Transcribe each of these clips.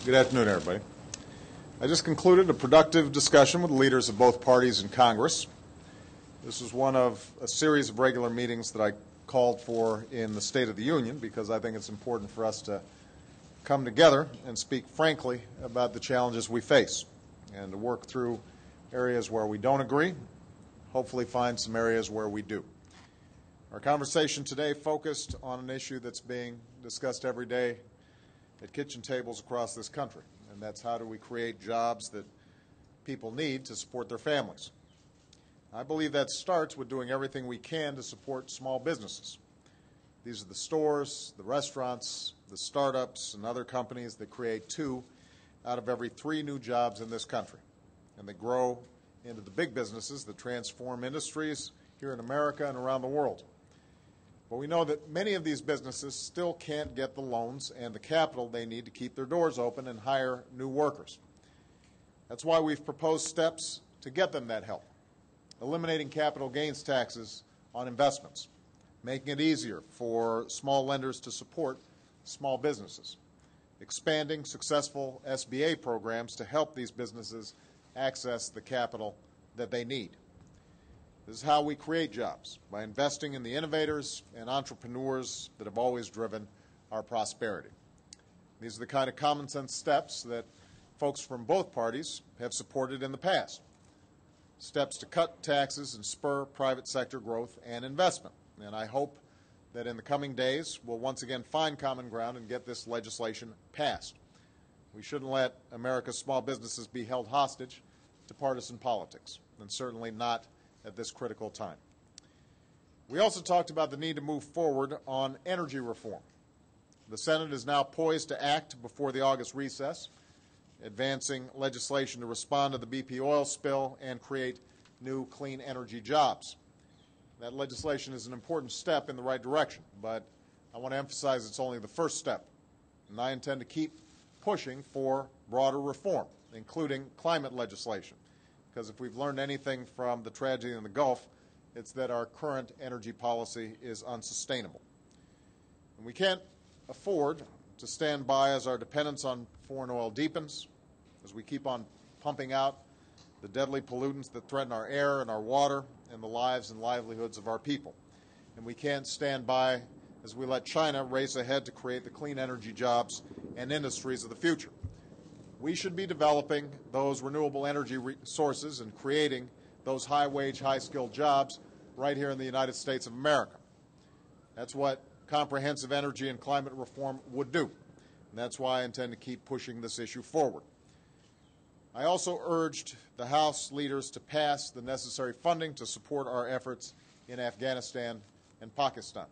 Good afternoon, everybody. I just concluded a productive discussion with leaders of both parties in Congress. This was one of a series of regular meetings that I called for in the State of the Union because I think it's important for us to come together and speak frankly about the challenges we face and to work through areas where we don't agree, hopefully find some areas where we do. Our conversation today focused on an issue that's being discussed every day at kitchen tables across this country, and that's how do we create jobs that people need to support their families. I believe that starts with doing everything we can to support small businesses. These are the stores, the restaurants, the startups, and other companies that create 2 out of every 3 new jobs in this country, and they grow into the big businesses that transform industries here in America and around the world. But we know that many of these businesses still can't get the loans and the capital they need to keep their doors open and hire new workers. That's why we've proposed steps to get them that help. Eliminating capital gains taxes on investments, making it easier for small lenders to support small businesses, expanding successful SBA programs to help these businesses access the capital that they need. This is how we create jobs, by investing in the innovators and entrepreneurs that have always driven our prosperity. These are the kind of common sense steps that folks from both parties have supported in the past. Steps to cut taxes and spur private sector growth and investment. And I hope that in the coming days we'll once again find common ground and get this legislation passed. We shouldn't let America's small businesses be held hostage to partisan politics, and certainly not at this critical time. We also talked about the need to move forward on energy reform. The Senate is now poised to act before the August recess, advancing legislation to respond to the BP oil spill and create new clean energy jobs. That legislation is an important step in the right direction, but I want to emphasize it's only the first step, and I intend to keep pushing for broader reform, including climate legislation, because if we've learned anything from the tragedy in the Gulf, it's that our current energy policy is unsustainable. And we can't afford to stand by as our dependence on foreign oil deepens, as we keep on pumping out the deadly pollutants that threaten our air and our water and the lives and livelihoods of our people. And we can't stand by as we let China race ahead to create the clean energy jobs and industries of the future. We should be developing those renewable energy sources and creating those high-wage, high-skilled jobs right here in the United States of America. That's what comprehensive energy and climate reform would do, and that's why I intend to keep pushing this issue forward. I also urged the House leaders to pass the necessary funding to support our efforts in Afghanistan and Pakistan.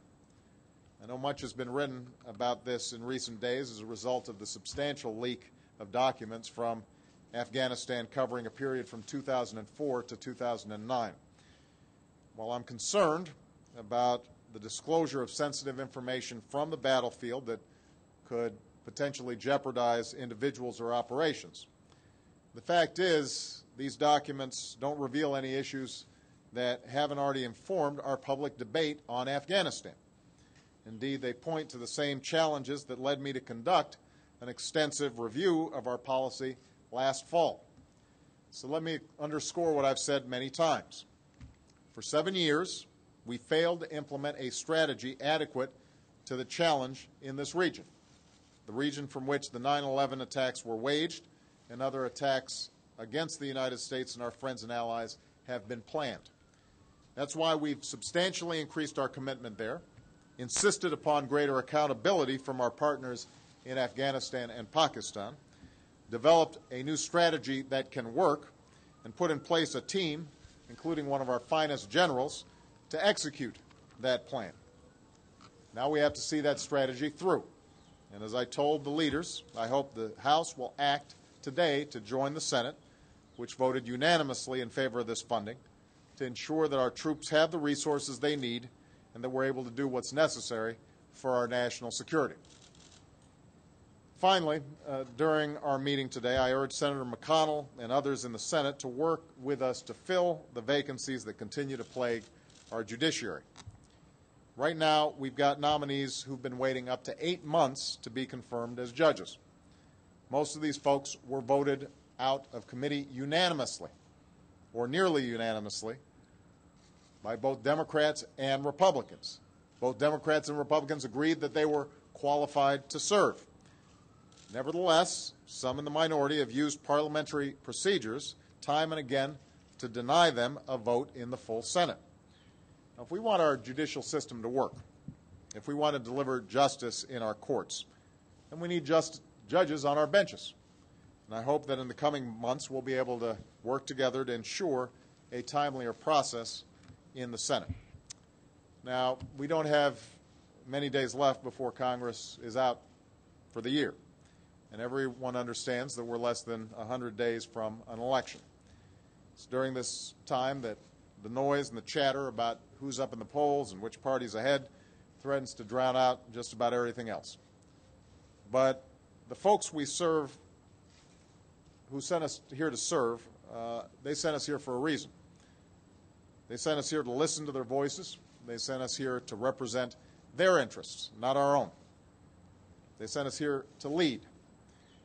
I know much has been written about this in recent days as a result of the substantial leak of documents from Afghanistan covering a period from 2004 to 2009. While I'm concerned about the disclosure of sensitive information from the battlefield that could potentially jeopardize individuals or operations, the fact is these documents don't reveal any issues that haven't already informed our public debate on Afghanistan. Indeed, they point to the same challenges that led me to conduct an extensive review of our policy last fall. So let me underscore what I've said many times. For 7 years, we failed to implement a strategy adequate to the challenge in this region, the region from which the 9/11 attacks were waged and other attacks against the United States and our friends and allies have been planned. That's why we've substantially increased our commitment there, insisted upon greater accountability from our partners in Afghanistan and Pakistan, developed a new strategy that can work, and put in place a team, including one of our finest generals, to execute that plan. Now we have to see that strategy through. And as I told the leaders, I hope the House will act today to join the Senate, which voted unanimously in favor of this funding, to ensure that our troops have the resources they need and that we're able to do what's necessary for our national security. Finally, during our meeting today, I urged Senator McConnell and others in the Senate to work with us to fill the vacancies that continue to plague our judiciary. Right now, we've got nominees who've been waiting up to 8 months to be confirmed as judges. Most of these folks were voted out of committee unanimously, or nearly unanimously, by both Democrats and Republicans. Both Democrats and Republicans agreed that they were qualified to serve. Nevertheless, some in the minority have used parliamentary procedures time and again to deny them a vote in the full Senate. Now, if we want our judicial system to work, if we want to deliver justice in our courts, then we need just judges on our benches. And I hope that in the coming months we'll be able to work together to ensure a timelier process in the Senate. Now, we don't have many days left before Congress is out for the year, and everyone understands that we're less than 100 days from an election. It's during this time that the noise and the chatter about who's up in the polls and which party's ahead threatens to drown out just about everything else. But the folks we serve, who sent us here to serve, they sent us here for a reason. They sent us here to listen to their voices. They sent us here to represent their interests, not our own. They sent us here to lead.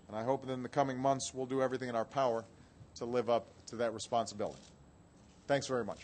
And I hope that in the coming months we'll do everything in our power to live up to that responsibility. Thanks very much.